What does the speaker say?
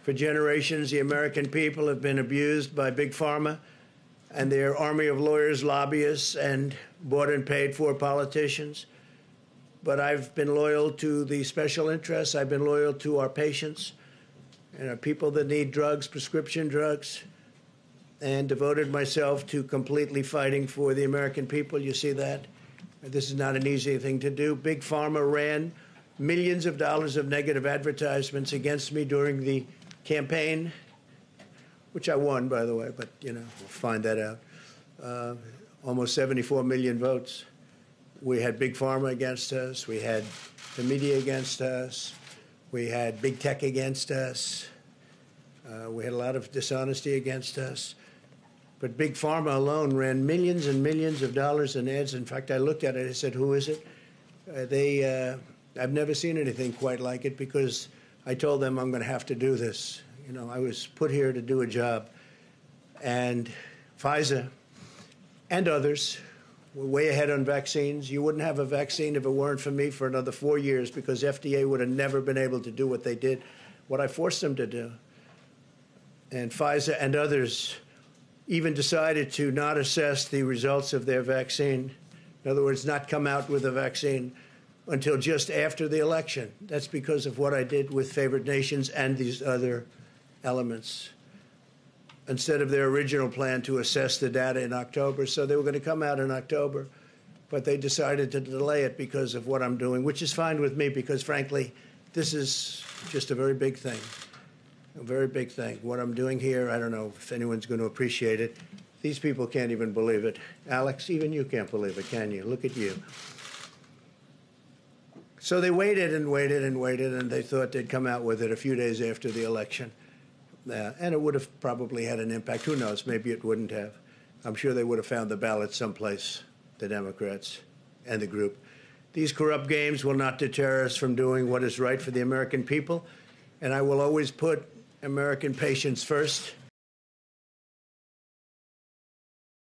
For generations, the American people have been abused by Big Pharma and their army of lawyers, lobbyists, and bought and paid for politicians. But I've been loyal to the special interests. I've been loyal to our patients and our people that need drugs, prescription drugs, and devoted myself to completely fighting for the American people. You see that? This is not an easy thing to do. Big Pharma ran millions of dollars of negative advertisements against me during the campaign, which I won, by the way, but, you know, we'll find that out. Almost 74 million votes. We had Big Pharma against us. We had the media against us. We had big tech against us. We had a lot of dishonesty against us. But Big Pharma alone ran millions and millions of dollars in ads. In fact, I looked at it. I said, who is it? I've never seen anything quite like it because I told them I'm going to have to do this. You know, I was put here to do a job. And Pfizer and others were way ahead on vaccines. You wouldn't have a vaccine if it weren't for me for another 4 years because FDA would have never been able to do what they did, what I forced them to do. And Pfizer and others even decided to not assess the results of their vaccine. In other words, not come out with a vaccine until just after the election. That's because of what I did with favored nations and these other elements, instead of their original plan to assess the data in October. So they were going to come out in October, but they decided to delay it because of what I'm doing, which is fine with me because, frankly, this is just a very big thing. A very big thing. What I'm doing here, I don't know if anyone's going to appreciate it. These people can't even believe it. Alex, even you can't believe it, can you? Look at you. So they waited and waited and waited, and they thought they'd come out with it a few days after the election. And it would have probably had an impact. Who knows? Maybe it wouldn't have. I'm sure they would have found the ballot someplace, the Democrats and the group. These corrupt games will not deter us from doing what is right for the American people, and I will always put American patients first.